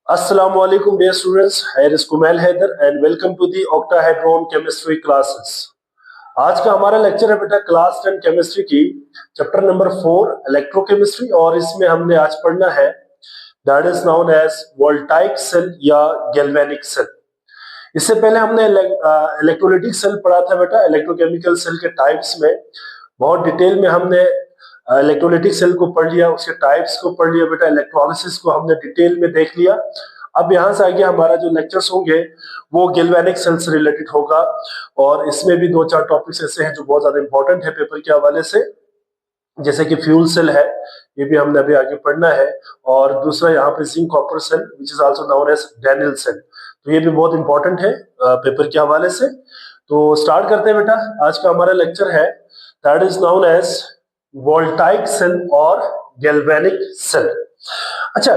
Assalamu alaikum dear students, here is Kumail Haider and welcome to the octahedron chemistry classes। आज का हमारा lecture है बेटा class 10 chemistry की चैप्टर नंबर 4 इलेक्ट्रोकेमिस्ट्री और इसमें हमने आज पढ़ना है that is known as voltaic cell या गैल्वेनिक सेल। इससे पहले हमने इलेक्ट्रोलाइटिक सेल पढ़ा था बेटा। इलेक्ट्रोकेमिकल सेल के टाइप्स में बहुत डिटेल में हमने इलेक्ट्रोलाइटिक सेल को पढ़ लिया, उसके टाइप्स को पढ़ लिया बेटा, इलेक्ट्रोलिसिस को हमने डिटेल में देख लिया। अब यहाँ से आगे हमारा जो लेक्चर्स होंगे वो गैल्वेनिक सेल से रिलेटेड होगा और इसमें भी 2-4 टॉपिक्स ऐसे हैं जो बहुत ज्यादा इंपॉर्टेंट है पेपर के हवाले से, जैसे कि फ्यूल सेल है, ये भी हमने अभी आगे पढ़ना है। और दूसरा यहाँ पे zinc copper cell which is also known as Daniell cell, तो ये भी बहुत इंपॉर्टेंट है पेपर के हवाले से। तो स्टार्ट करते हैं बेटा। आज का हमारा लेक्चर है that is known as voltaic cell और गैल्वेनिक सेल। अच्छा,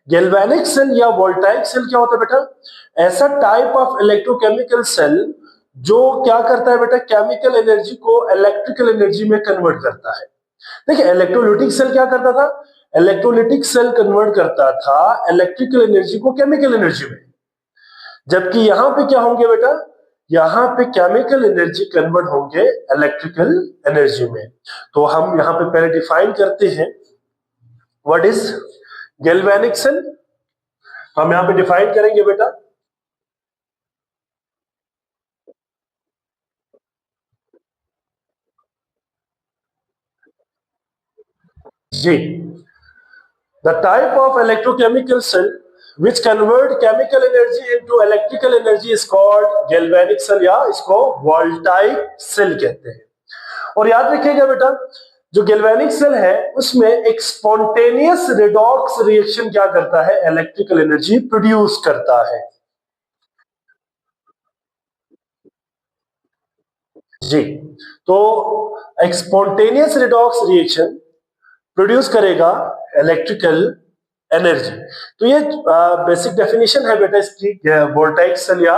गैल्वेनिक सेल या वोल्टाइक सेल क्या होता है बेटा? ऐसा टाइप ऑफ इलेक्ट्रोकेमिकल सेल जो क्या करता है बेटा, केमिकल एनर्जी को इलेक्ट्रिकल एनर्जी में कन्वर्ट करता है। देखिए, इलेक्ट्रोलाइटिक सेल क्या करता था? इलेक्ट्रोलाइटिक सेल कन्वर्ट करता था इलेक्ट्रिकल एनर्जी को केमिकल एनर्जी में, जबकि यहां पे क्या होंगे बेटा, यहां पे केमिकल एनर्जी कन्वर्ट होंगे इलेक्ट्रिकल एनर्जी में। तो हम यहां पे पहले डिफाइन करते हैं व्हाट इज गैल्वेनिक सेल। हम यहां पे डिफाइन करेंगे बेटा, जी, the type of electrochemical cell which convert chemical energy into electrical energy is called galvanic cell या इसको वोल्टाइक सेल कहते हैं। और याद रखिएगा बेटा, जो गैल्वेनिक सेल है उसमें एक स्पॉन्टेनियस रेडॉक्स रिएक्शन क्या करता है, इलेक्ट्रिकल एनर्जी प्रोड्यूस करता है। जी, तो एक स्पॉन्टेनियस रेडॉक्स रिएक्शन प्रोड्यूस करेगा इलेक्ट्रिकल एनर्जी। तो ये बेसिक डेफिनेशन है बेटा इसकी वोल्टाइक सेल या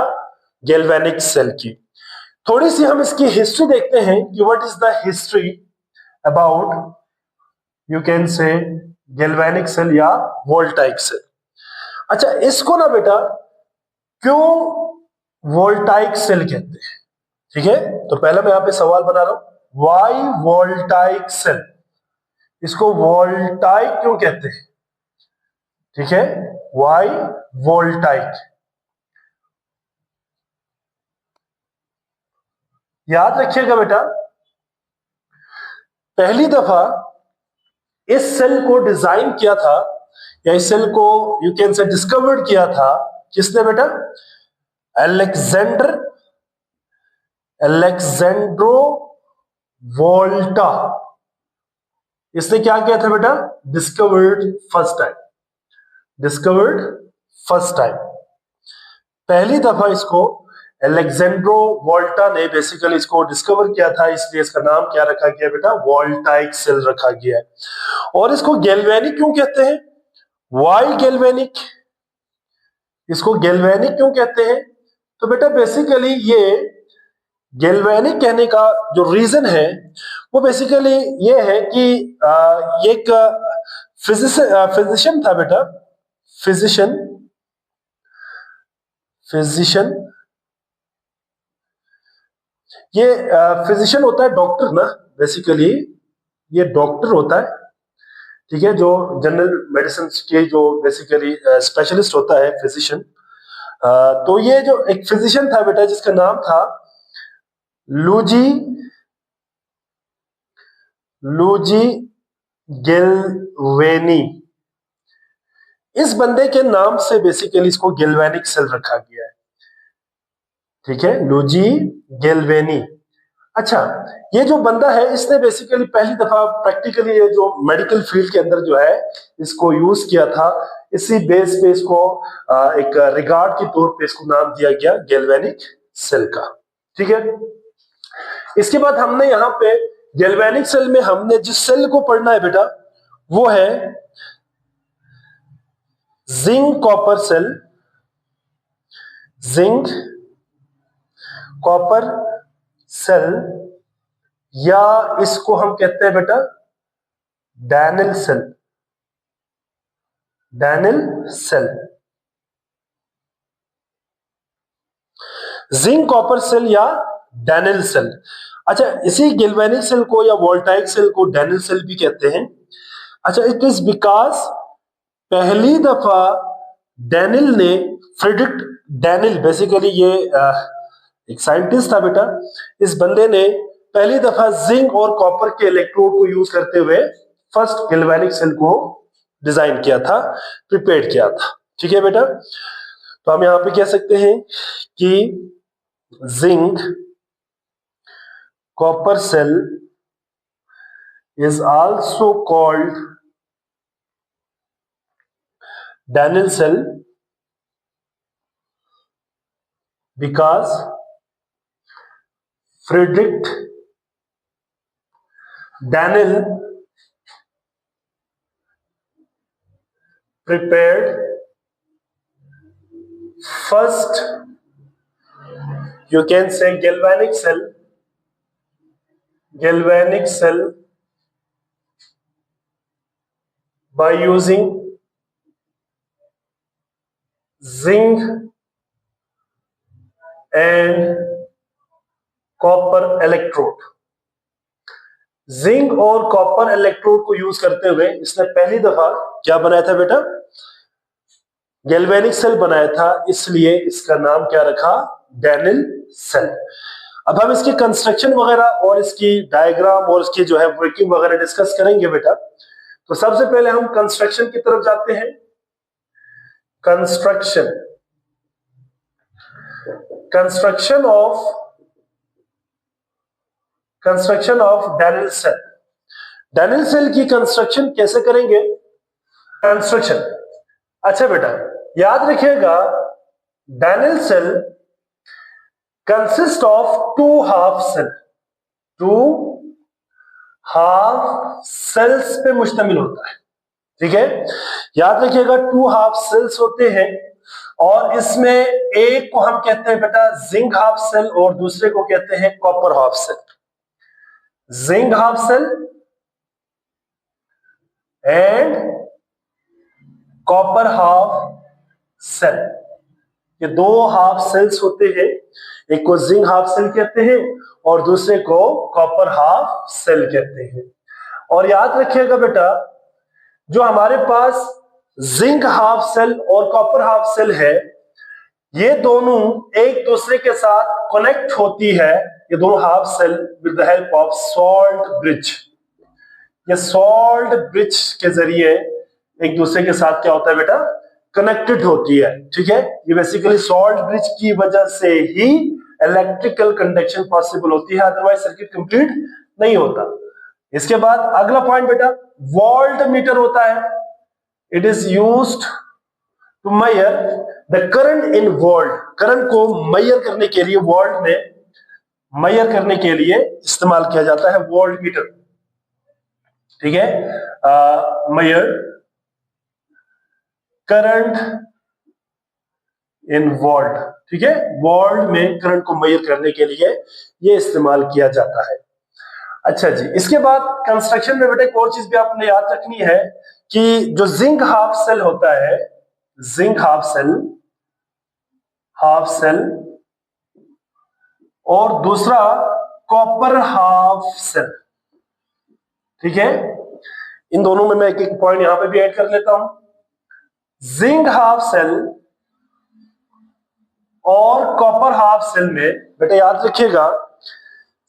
गैल्वेनिक सेल की। थोड़ी सी हम इसकी हिस्ट्री देखते हैं कि what is the history about you can say galvanic cell या वोल्टाइक सेल। अच्छा, इसको ना बेटा क्यों वोल्टाइक सेल कहते हैं, ठीक है? तो पहले मैं यहां पे सवाल बना रहा हूं, व्हाई वोल्टाइक सेल, इसको वोल्टाइक क्यों कहते हैं? ठीक है, वाई वोल्टाइक। याद रखिएगा बेटा, पहली दफा इस सेल को डिजाइन किया था या इस सेल को यू कैन से डिस्कवर्ड किया था किसने बेटा? अलेक्जेंड्रो वोल्टा। इसने क्या किया था बेटा? Discovered first time. पहली दफा इसको अलेक्जेंड्रो वोल्टा ने बेसिकली इसको डिस्कवर किया था, इसलिए इसका नाम क्या रखा गया बेटा? वोल्टाइक सेल रखा गया है। और इसको गैल्वेनिक क्यों कहते हैं? वाई गैल्वेनिक, इसको गैल्वेनिक क्यों कहते हैं? तो बेटा बेसिकली ये गैल्वेनिक कहने का जो रीजन है वो बेसिकली ये है कि ये एक फिजिशियन था बेटा, फिजिशियन ये फिजिशियन होता है, डॉक्टर ना, बेसिकली ये डॉक्टर होता है, ठीक है, जो जनरल मेडिसिन के जो बेसिकली स्पेशलिस्ट होता है फिजिशियन। तो ये जो एक फिजिशियन था बेटा जिसका नाम था लूजी गैल्वेनी, इस बंदे के नाम से बेसिकली इसको गैल्वेनिक सेल रखा गया है, ठीक है, लूजी गैल्वेनी। अच्छा, ये जो बंदा है इसने बेसिकली पहली दफा प्रैक्टिकली ये जो मेडिकल फील्ड के अंदर जो है इसको यूज किया था। इसी बेस पे इसको एक रिगार्ड के तौर पे इसको नाम दिया गया गैल्वेनिक सेल का, ठीक है। इसके बाद हमने यहाँ पे गैल्वेनिक सेल में हमने जिस सेल को पढ़ना है बेटा वो है zinc copper cell, zinc copper cell, या इसको हम कहते हैं बेटा Daniell cell, zinc copper cell या डैनियल सेल। अच्छा, इसी गैल्वेनिक सेल को या वोल्टाइक सेल को डैनियल सेल भी कहते हैं। अच्छा, इट इज बिकॉज पहली दफा डैनियल ने, फ्रेडरिक डैनियल बेसिकली ये एक साइंटिस्ट था बेटा, इस बंदे ने पहली दफा जिंक और कॉपर के इलेक्ट्रोड को यूज करते हुए फर्स्ट गैल्वेनिक सेल को डिजाइन किया था, प्रिपेयर किया था। ठीक है बेटा, तो हम यहां पे कह सकते हैं कि zinc copper cell is also called Daniell cell because Friedrich Daniell prepared first, you can say, galvanic cell by using zinc and copper electrode. Zinc और कॉपर इलेक्ट्रोड को यूज करते हुए इसने पहली दफा क्या बनाया था बेटा? गैल्वेनिक सेल बनाया था, इसलिए इसका नाम क्या रखा? Daniell cell. अब हम इसकी कंस्ट्रक्शन वगैरह और इसकी डायग्राम और इसकी जो है वर्किंग वगैरह डिस्कस करेंगे बेटा। तो सबसे पहले हम कंस्ट्रक्शन की तरफ जाते हैं। Construction of Daniell cell. Daniell cell की कंस्ट्रक्शन कैसे करेंगे? कंस्ट्रक्शन, अच्छा बेटा याद रखिएगा, Daniell cell consist of two half cells पे मुश्तमिल होता है। ठीक है, याद रखिएगा, टू हाफ सेल्स होते हैं और इसमें एक को हम कहते हैं बेटा जिंक हाफ सेल और दूसरे को कहते हैं copper half cell. Zinc half cell and copper half cell, ये दो हाफ सेल्स होते हैं, एक को जिंक हाफ सेल कहते हैं और दूसरे को कॉपर हाफ सेल कहते हैं। और याद रखिएगा बेटा, जो हमारे पास जिंक हाफ सेल और कॉपर हाफ सेल है, ये दोनों एक दूसरे के साथ कनेक्ट होती है, ये दोनों half cell with the help of salt bridge. ये सॉल्ट ब्रिज के जरिए एक दूसरे के साथ क्या होता है बेटा? कनेक्टेड होती है। ठीक है, ये बेसिकली सॉल्ट ब्रिज की वजह से ही इलेक्ट्रिकल कंडक्शन पॉसिबल होती है, अदरवाइज सर्किट कंप्लीट नहीं होता। इसके बाद अगला पॉइंट बेटा वोल्ट मीटर होता है। It is used to measure the current in volt. Current को मेजर करने के लिए, वोल्ट में मेजर करने के लिए इस्तेमाल किया जाता है वोल्ट मीटर। ठीक है, मेजर करंट इन वोल्ट। ठीक है, वोल्ट में करंट को मेजर करने के लिए यह इस्तेमाल किया जाता है। अच्छा जी, इसके बाद कंस्ट्रक्शन में बेटा एक और चीज भी आपने याद रखनी है कि जो जिंक हाफ सेल होता है, जिंक हाफ सेल और दूसरा कॉपर हाफ सेल। ठीक है, इन दोनों में मैं एक एक पॉइंट यहां पे भी ऐड कर लेता हूं। जिंक हाफ सेल और कॉपर हाफ सेल में बेटा याद रखिएगा,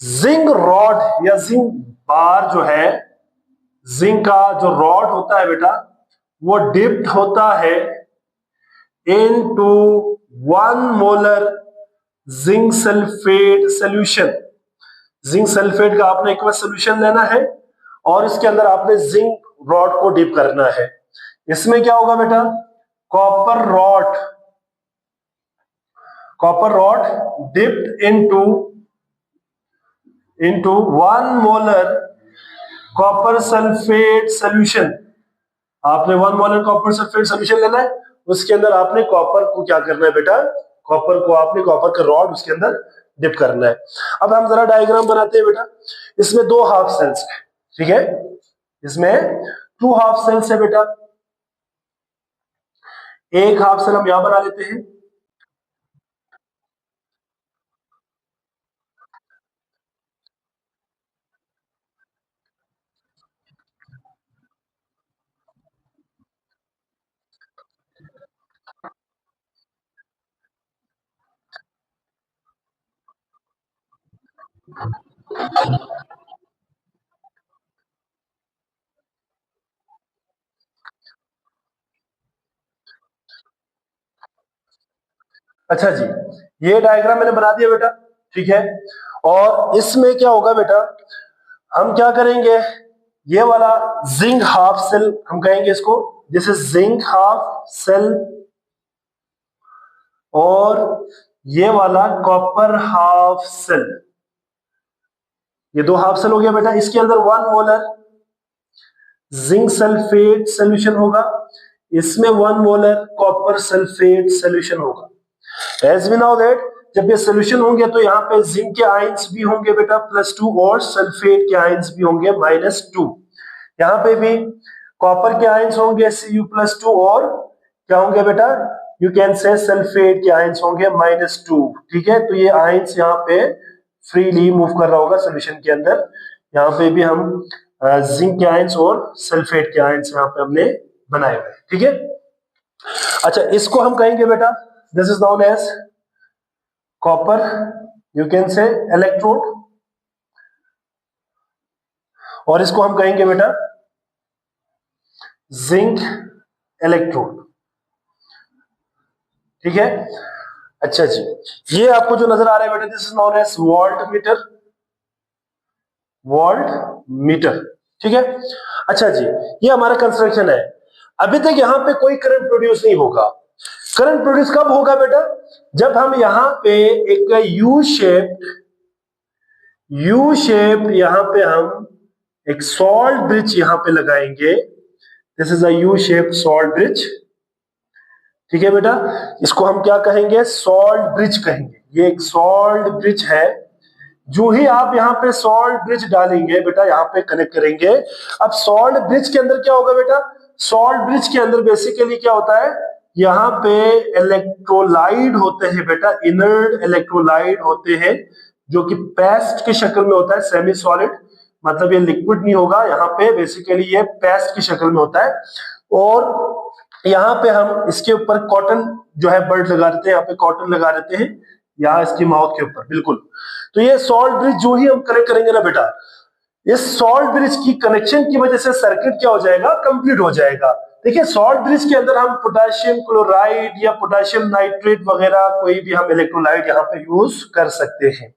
जिंक रॉड या जिंक बार जो है, जिंक का जो रॉड होता है बेटा, वो डिप्ड होता है into 1 molar zinc sulphate solution. Zinc sulphate का आपने एक बार सॉल्यूशन लेना है और इसके अंदर आपने जिंक रॉड को डिप करना है। इसमें क्या होगा बेटा? Copper rod dipped into 1 molar copper sulphate solution. आपने 1 मोलर कॉपर सल्फेट सॉल्यूशन लेना है, उसके अंदर आपने कॉपर को क्या करना है बेटा? कॉपर का रॉड उसके अंदर डिप करना है। अब हम जरा डायग्राम बनाते हैं बेटा। इसमें दो हाफ सेल्स है। ठीक है, इसमें 2 हाफ सेल्स है बेटा। एक हाफ सेल हम यहां बना लेते हैं, अच्छा जी, ये डायग्राम मैंने बना दिया बेटा, ठीक है। और इसमें क्या होगा बेटा, हम क्या करेंगे, ये वाला जिंक हाफ सेल हम कहेंगे इसको, जैसे जिंक हाफ सेल, और ये वाला कॉपर हाफ सेल, ये दो हाफ सेल हो गया बेटा। इसके अंदर 1 मोलर जिंक सल्फेट सोल्यूशन होगा, इसमें 1 मोलर कॉपर सल्फेट सोल्यूशन होगा। एज वी नाउ दैट जब ये सोल्यूशन होंगे तो यहाँ पे जिंक के आयंस भी होंगे बेटा +2, और सल्फेट के आयंस भी होंगे -2। यहाँ पे भी कॉपर के आयंस होंगे Cu+2, और क्या होंगे बेटा, यू कैन से सल्फेट के आयंस होंगे -2। ठीक है, तो ये आयंस यहाँ पे फ्रीली मूव कर रहा होगा सोल्यूशन के अंदर। यहाँ पे भी हम जिंक के आयंस और सल्फेट के आयंस यहाँ पे हमने बनाए हुए, ठीक है। अच्छा, इसको हम कहेंगे बेटा, this is known as copper, you can say electrode, और इसको हम कहेंगे बेटा जिंक इलेक्ट्रोड, ठीक है। अच्छा जी, ये आपको जो नजर आ रहा है बेटा, this is known as volt meter, volt meter, ठीक है। अच्छा जी, ये हमारा कंस्ट्रक्शन है। अभी तक यहां पे कोई करंट प्रोड्यूस नहीं होगा। करंट प्रोड्यूस कब होगा बेटा, जब हम यहां पे एक यू शेप यहां पे हम एक सॉल्ट ब्रिज यहां पे लगाएंगे। This is a U shape salt bridge, ठीक है बेटा। इसको हम क्या कहेंगे, सॉल्ट ब्रिज कहेंगे। ये एक सॉल्ट ब्रिज है। जो ही आप यहाँ पे सॉल्ट ब्रिज डालेंगे बेटा, यहाँ पे कनेक्ट करेंगे। अब सॉल्ट ब्रिज के अंदर क्या होगा बेटा, सॉल्ट ब्रिज के अंदर बेसिकली क्या होता है, यहाँ पे इलेक्ट्रोलाइट होते हैं बेटा, इनर्ट इलेक्ट्रोलाइट होते हैं, जो कि पेस्ट की शक्ल में होता है, सेमी सॉलिड, मतलब ये लिक्विड नहीं होगा। यहाँ पे बेसिकली ये पेस्ट की शक्ल में होता है। और यहाँ पे हम इसके ऊपर कॉटन जो है बर्ड लगा देते हैं, यहाँ पे कॉटन लगा देते हैं, यहाँ इसकी माउथ के ऊपर, बिल्कुल। तो ये सॉल्ट ब्रिज जो ही हम कनेक्ट करेंगे ना बेटा, इस सॉल्ट ब्रिज की कनेक्शन की वजह से सर्किट क्या हो जाएगा, कंप्लीट हो जाएगा। देखिए, सॉल्ट ब्रिज के अंदर हम पोटेशियम क्लोराइड या पोटेशियम नाइट्रेट वगैरह कोई भी हम इलेक्ट्रोलाइट यहाँ पे यूज कर सकते हैं।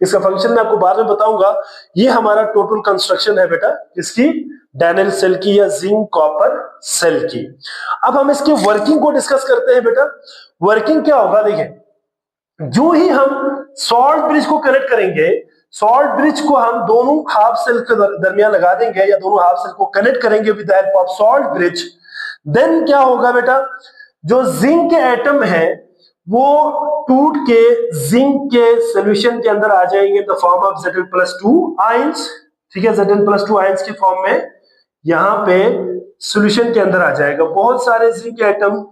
इसका फंक्शन मैं आपको बाद में बताऊंगा। ये हमारा टोटल कंस्ट्रक्शन है बेटा, इसकी डैनियल सेल की या जिंक कॉपर सेल की। अब हम इसकी वर्किंग को डिस्कस करते हैं बेटा। वर्किंग क्या होगा, देखिए, जो ही हम सॉल्ट ब्रिज को कनेक्ट करेंगे, सॉल्ट ब्रिज को हम दोनों हाफ सेल के दरमियान लगा देंगे, या दोनों हाफ सेल को कनेक्ट करेंगे with the help of salt bridge. Then क्या होगा बेटा, जो जिंक के एटम है वो टूट के जिंक के सॉल्यूशन के अंदर आ जाएंगे the form of Zn+2 ions, ठीक है। Zn+2 आयंस के फॉर्म में यहां पे सॉल्यूशन के अंदर आ जाएगा। बहुत सारे जिंक एटम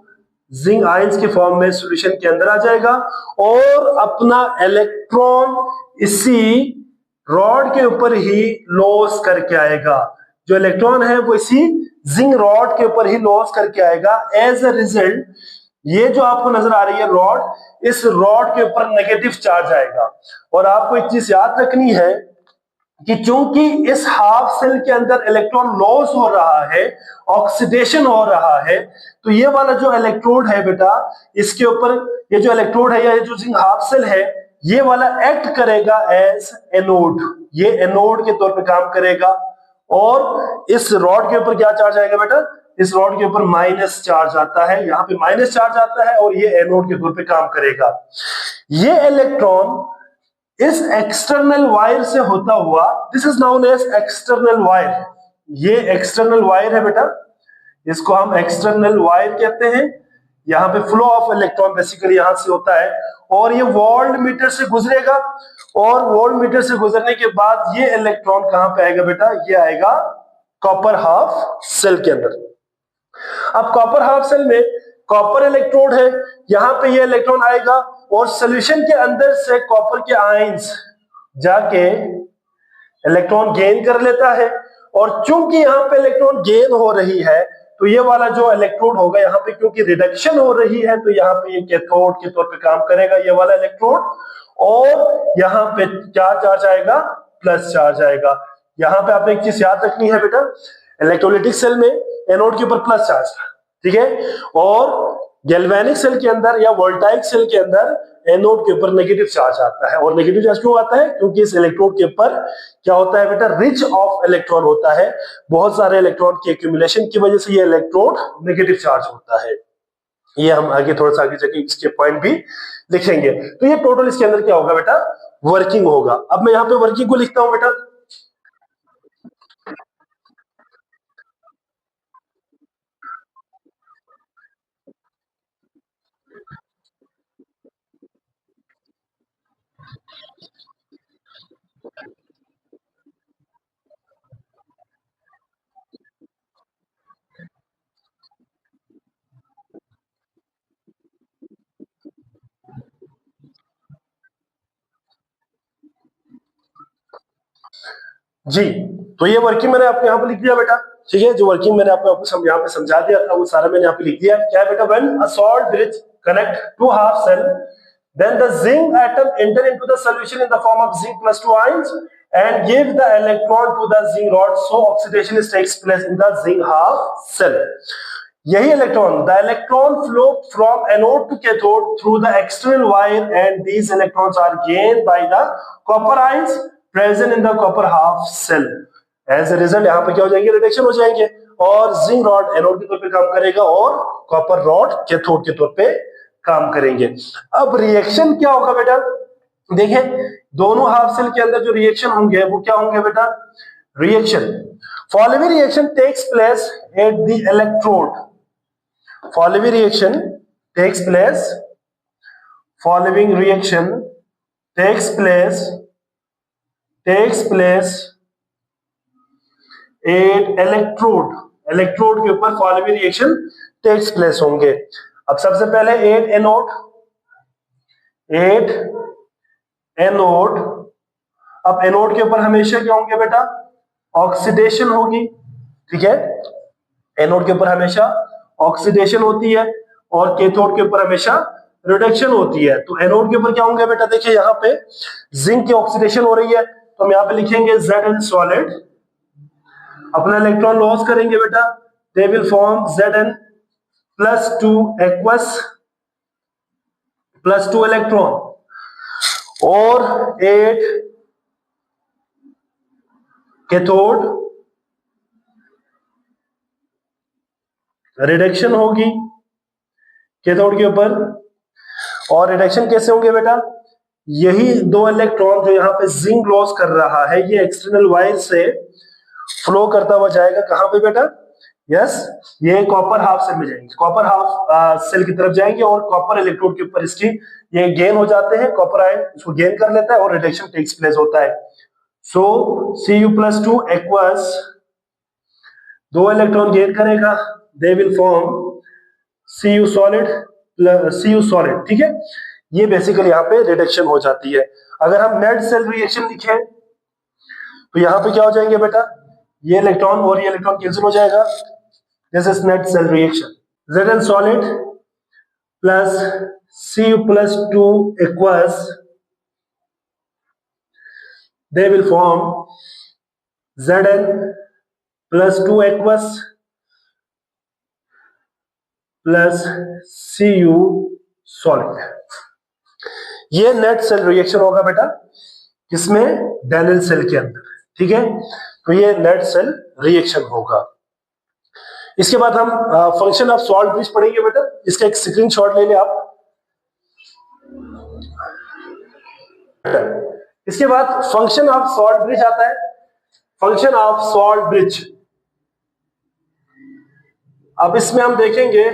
जिंक आयंस के फॉर्म में सॉल्यूशन के अंदर आ जाएगा, और अपना इलेक्ट्रॉन इसी रॉड के ऊपर ही लॉस करके आएगा। जो इलेक्ट्रॉन है वो इसी जिंक रॉड के ऊपर ही लॉस करके आएगा। एज अ रिजल्ट, ये जो आपको नजर आ रही है रॉड, इस रॉड के ऊपर नेगेटिव चार्ज आएगा। और आपको एक चीज याद रखनी है कि चूंकि इस हाफ सेल के अंदर इलेक्ट्रॉन लॉस हो रहा है, ऑक्सीडेशन हो रहा है, तो ये वाला जो इलेक्ट्रोड है बेटा, इसके ऊपर ये जो इलेक्ट्रोड है या ये जो जिंक हाफ सेल है, ये वाला एक्ट करेगा एज एनोड। ये एनोड के तौर पे काम करेगा। और इस रॉड के ऊपर क्या चार्ज आएगा बेटा, इस रॉड के ऊपर माइनस चार्ज आता है, यहाँ पे माइनस चार्ज आता है, और ये एनोड के तौर पे काम करेगा। ये इलेक्ट्रॉन इस एक्सटर्नल वायर से होता हुआ, this is known as external wire, ये एक्सटर्नल वायर है बेटा, इसको हम एक्सटर्नल वायर कहते हैं। यहाँ पे फ्लो ऑफ इलेक्ट्रॉन बेसिकली यहां से होता है, और ये वोल्ट मीटर से गुजरेगा, और वोल्ट मीटर से गुजरने के बाद ये इलेक्ट्रॉन कहां पे आएगा बेटा, ये आएगा कॉपर हाफ सेल के अंदर। अब कॉपर हाफ सेल में कॉपर इलेक्ट्रोड है, यहां पे ये इलेक्ट्रॉन आएगा, और सॉल्यूशन के अंदर से कॉपर के आयंस जाके इलेक्ट्रॉन गेन कर लेता है। और चूंकि यहां पे इलेक्ट्रॉन गेन हो रही है, तो ये वाला जो इलेक्ट्रोड होगा यहाँ पे, क्योंकि रिडक्शन हो रही है, तो यहाँ पे ये कैथोड के तौर पे काम करेगा ये वाला इलेक्ट्रोड। और यहाँ पे क्या चार्ज आएगा, प्लस चार्ज आएगा। यहाँ पे आपने एक चीज याद रखनी है बेटा, इलेक्ट्रोलाइटिक सेल में एनोड के ऊपर प्लस चार्ज, ठीक है, और गैल्वेनिक सेल के अंदर या वोल्टाइक सेल के अंदर एनोड के ऊपर नेगेटिव चार्ज आता है। और नेगेटिव चार्ज क्यों आता है? क्योंकि इस इलेक्ट्रोड के ऊपर क्या होता है बेटा, रिच ऑफ इलेक्ट्रॉन होता है, बहुत सारे इलेक्ट्रॉन की एक्यूमुलेशन की वजह से ये इलेक्ट्रोड नेगेटिव चार्ज होता है। ये हम आगे थोड़ा सा आगे जाके इसके पॉइंट भी लिखेंगे। तो ये टोटल इसके अंदर क्या होगा बेटा, वर्किंग होगा। अब मैं यहाँ पे वर्किंग को लिखता हूं बेटा। जी, तो ये वर्किंग मैंने आपको यहाँ पे लिख दिया बेटा, ठीक है। जो वर्किंग मैंने आपको यहाँ पे समझा दिया था वो सारा मैंने यहाँ पे लिख दिया। क्या है बेटा, when a salt bridge connect to half cell, then the zinc atom enter into the solution in the form of zinc plus 2 ions and give the electron to the zinc rod, so oxidation takes place in the zinc half cell. यही electron, the electron flow from anode to cathode through the external wire and these electrons are gained by the copper ions present in the copper half cell. As a result यहाँ पे क्या हो जाएंगे, reduction हो जाएंगे और zinc rod anode के तौर पे काम करेगा और कॉपर रॉड कैथोड के तौर पे काम करेंगे। अब रिएक्शन क्या होगा बेटा, देखिए दोनों हाफ सेल के अंदर जो रिएक्शन होंगे वो क्या होंगे बेटा, reaction following reaction takes place at the electrode, following reaction takes place, following reaction takes place at electrode, electrode के ऊपर फॉलोइंग रिएक्शन टेक्स प्लेस होंगे। अब सबसे पहले एट एनोड, एट एनोड। अब एनोड के ऊपर हमेशा क्या होंगे बेटा, ऑक्सीडेशन होगी, ठीक है, एनोड के ऊपर हमेशा ऑक्सीडेशन होती है और कैथोड के ऊपर हमेशा रिडक्शन होती है। तो एनोड के ऊपर क्या होंगे बेटा, देखिए यहाँ पे जिंक की ऑक्सीडेशन हो रही है तो हम यहाँ पे लिखेंगे Zn सॉलिड, अपना इलेक्ट्रॉन लॉस करेंगे बेटा, दे will form Zn plus 2 aqueous plus 2 electron और 8 कैथोड, रिडक्शन होगी कैथोड के ऊपर। और रिडक्शन कैसे होंगे बेटा, यही दो इलेक्ट्रॉन जो यहाँ पे जिंक लॉस कर रहा है ये एक्सटर्नल वायर से फ्लो करता हुआ जाएगा कहां पे बेटा, यस, ये कॉपर हाफ सेल में जाएंगे, कॉपर हाफ सेल की तरफ जाएंगे और कॉपर इलेक्ट्रोड के ऊपर इसकी ये गेन हो जाते हैं, कॉपर आयन इसको गेन कर लेता है और रिडक्शन टेक्स प्लेस होता है। सो Cu+2 एक्वस, दो इलेक्ट्रॉन गेन करेगा, दे will form Cu solid, Cu solid, ठीक है। ये बेसिकली यहाँ पे रिडक्शन हो जाती है। अगर हम नेट सेल रिएक्शन लिखें तो यहाँ पे क्या हो जाएंगे बेटा, ये इलेक्ट्रॉन और ये इलेक्ट्रॉन कैंसिल हो जाएगा, this is net cell reaction. Zn solid plus Cu+2 aqueous, they will form Zn plus 2 aqueous plus Cu solid। ये नेट सेल रिएक्शन होगा बेटा किसमें, डैनियल सेल के अंदर, ठीक है। तो ये नेट सेल रिएक्शन होगा। इसके बाद हम फंक्शन ऑफ सॉल्ट ब्रिज पढ़ेंगे बेटा, इसका एक स्क्रीनशॉट ले ले आप। इसके बाद फंक्शन ऑफ सॉल्ट ब्रिज आता है, फंक्शन ऑफ सॉल्ट ब्रिज। अब इसमें हम देखेंगे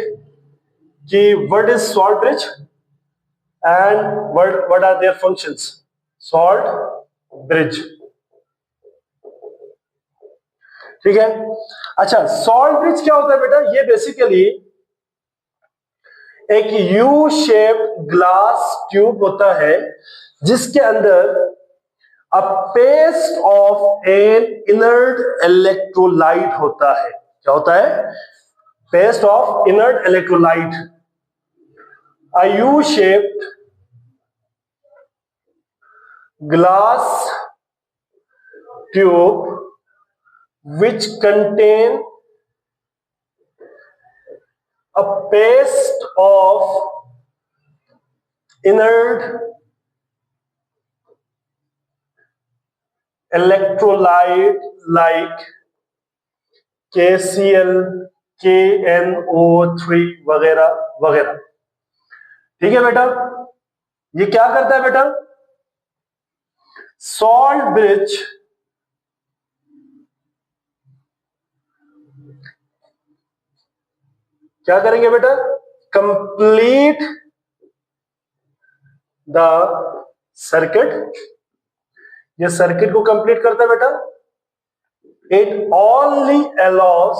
कि what is salt bridge and what are their functions. Salt bridge, ठीक है। अच्छा, सॉल्ट ब्रिज क्या होता है बेटा, ये बेसिकली एक यू शेप्ड ग्लास ट्यूब होता है जिसके अंदर a paste of an inert electrolyte होता है। क्या होता है, paste of inert electrolyte, a U shaped glass tube which contain a paste of inert electrolyte like KCl, KNO3 वगैरह वगैरह। ठीक है बेटा, ये क्या करता है बेटा? सॉल्ट ब्रिज क्या करेंगे बेटा? Complete the circuit. ये सर्किट को कंप्लीट करता है बेटा। It only allows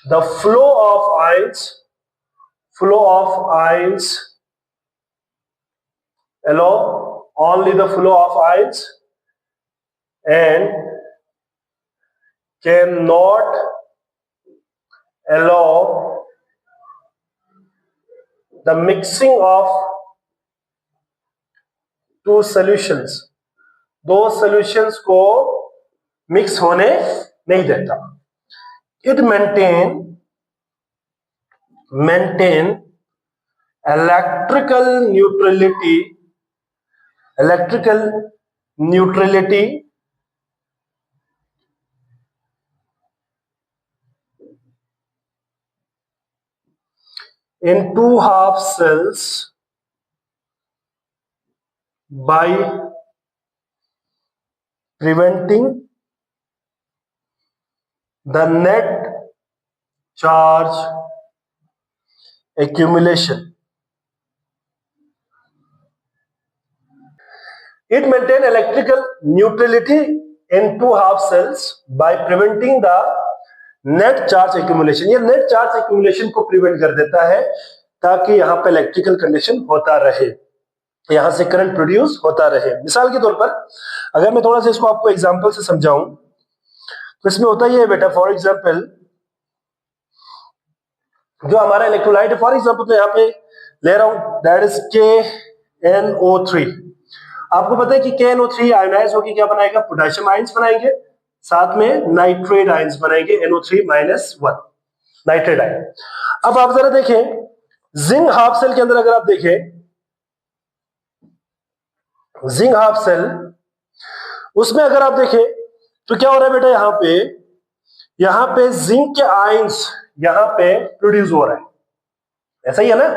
the flow of ions allow only the flow of ions and cannot allow the mixing of two solutions। दो solutions को मिक्स होने नहीं देता। It maintain electrical neutrality in two half cells by preventing the net charge accumulation। It maintain electrical neutrality in two half cells by preventing the net charge accumulation। ये net charge accumulation को prevent कर देता है ताकि यहाँ पे electrical condition होता रहे, यहां से करंट प्रोड्यूस होता रहे। मिसाल के तौर पर अगर मैं थोड़ा सा इसको आपको एग्जांपल से समझाऊं तो इसमें होता ही है बेटा, फॉर एग्जांपल जो हमारा इलेक्ट्रोलाइट है, फॉर एग्जांपल तो यहाँ पे ले रहा हूं, दैट इज KNO3। आपको पता है कि KNO3 आयोनाइज होकर क्या बनाएगा? पोटेशियम आयंस बनाएंगे, साथ में नाइट्रेट आयंस बनाएंगे, NO3-1 नाइट्रेट आयन। अब आप जरा देखें जिंक हाफ सेल के अंदर, अगर आप देखें जिंक हाफ सेल, उसमें अगर आप देखें तो क्या हो रहा है बेटा? यहां पे जिंक के आयंस यहां पे प्रोड्यूस हो रहा है, ऐसा ही है ना?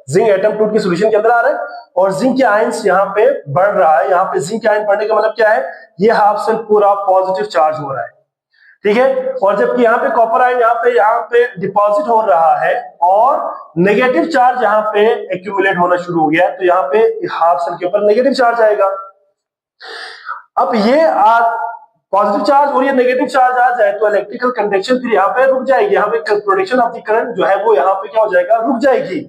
जिंक एटम टूट के सॉल्यूशन के अंदर आ रहा है और जिंक के आयंस यहाँ पे बढ़ रहा है। यहाँ पे जिंक के आयन बढ़ने का मतलब क्या है? ये हाफ सेल पूरा पॉजिटिव चार्ज हो रहा है, ठीक है। और जबकि यहाँ पे कॉपर आयन यहाँ पे डिपॉजिट हो रहा है और नेगेटिव चार्ज यहाँ पे एक्यूमुलेट होना शुरू हो गया है, तो यहाँ पे हाफ सेल के ऊपर नेगेटिव चार्ज आएगा। अब ये पॉजिटिव चार्ज और ये नेगेटिव चार्ज आ जाए तो इलेक्ट्रिकल कंडक्शन फिर यहाँ पे रुक जाएगी, यहाँ पे प्रोडक्शन ऑफ द करंट जो है वो यहाँ पे क्या हो जाएगा? रुक जाएगी।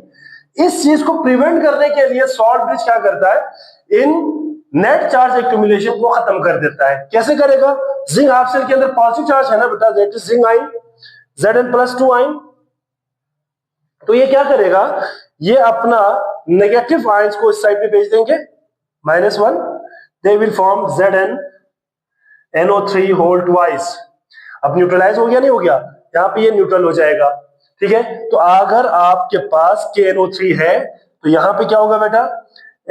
इस चीज को प्रिवेंट करने के लिए सॉल्ट ब्रिज क्या करता है? इन नेट चार्ज एक्यूमुलेशन को खत्म कर देता है। कैसे करेगा? जिंक हाफ सेल के अंदर पॉजिटिव चार्ज है ना बेटा, that is zinc ion, Zn+2 ion. तो ये क्या करेगा? ये अपना नेगेटिव आयंस को इस साइड पे भेज देंगे, -1, they will form ZnNO3 whole twice. अब न्यूट्रलाइज हो गया, नहीं हो गया? यहाँ पे ये न्यूट्रल हो जाएगा, ठीक है। तो अगर आपके पास KNO3 है तो यहाँ पे क्या होगा बेटा?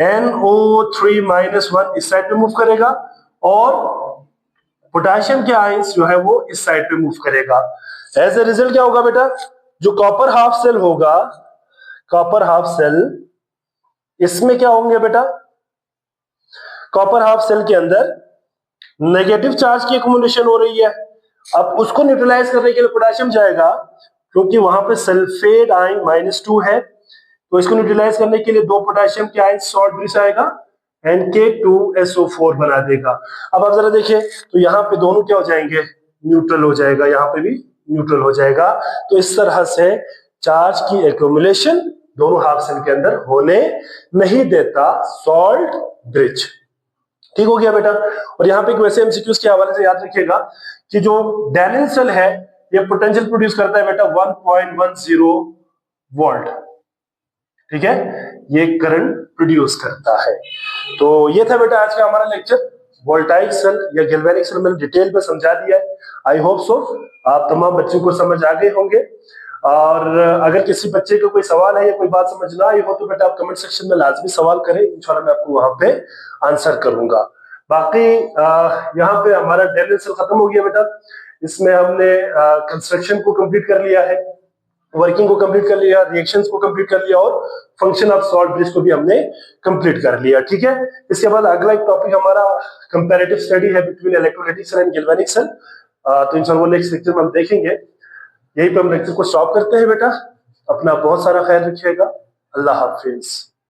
NO3-1 इस साइड पे मूव करेगा और पोटेशियम के आयंस जो है वो इस साइड पे मूव करेगा। एज ए रिजल्ट क्या होगा बेटा? जो कॉपर हाफ सेल होगा, कॉपर हाफ सेल, इसमें क्या होंगे बेटा? कॉपर हाफ सेल के अंदर नेगेटिव चार्ज की एक्युमुलेशन हो रही है। अब उसको न्यूट्रलाइज करने के लिए पोटेशियम जाएगा, क्योंकि वहां पे सल्फेट आयन -2 है, तो इसको न्यूट्रलाइज करने के लिए 2 पोटेशियम के आयन सॉल्ट ब्रिज आएगा, NK2SO4 बना देगा। अब आप जरा देखिए तो यहाँ पे दोनों क्या हो जाएंगे? न्यूट्रल हो जाएगा, यहाँ पे भी न्यूट्रल हो जाएगा। तो इस तरह से चार्ज की एक्युमुलेशन दोनों हाफ सेल के अंदर होने नहीं देता सॉल्ट ब्रिज। ठीक हो गया बेटा। और यहाँ पे वैसे एमसीक्यूज के हवाले से याद रखिएगा कि जो डैनियल सेल है ये पोटेंशियल प्रोड्यूस करता है बेटा 1.10 वोल्ट, ठीक है, ये करंट प्रोड्यूस करता है। तो ये था बेटा आज का हमारा लेक्चर। वोल्टाइक सेल या गैल्वेनिक सेल मैंने डिटेल में समझा दिया है। आई होप सो आप तमाम बच्चों को समझ आ गए होंगे। और अगर किसी बच्चे को कोई सवाल है या कोई बात समझ ना आई हो तो बेटा आप कमेंट सेक्शन में लाजमी सवाल करें, इंशाल्लाह मैं आपको वहां पे आंसर करूंगा। बाकी यहाँ पे हमारा डेल सेल खत्म हो गया बेटा। इसमें हमने कंस्ट्रक्शन को कंप्लीट कर लिया है, वर्किंग को कंप्लीट कर लिया, रिएक्शंस को कंप्लीट कर लिया और फंक्शन ऑफ सॉल्ट ब्रिज को भी हमने कंप्लीट कर लिया। ठीक है, इसके बाद अगला एक टॉपिक हमारा कंपैरेटिव स्टडी है between electrolytic cell and galvanic cell. तो इंशाल्लाह नेक्स्ट लेक्चर में हम देखेंगे। यही पे हम लेक्चर को स्टॉप करते हैं बेटा। अपना बहुत सारा ख्याल रखिएगा। अल्लाह हाफिज।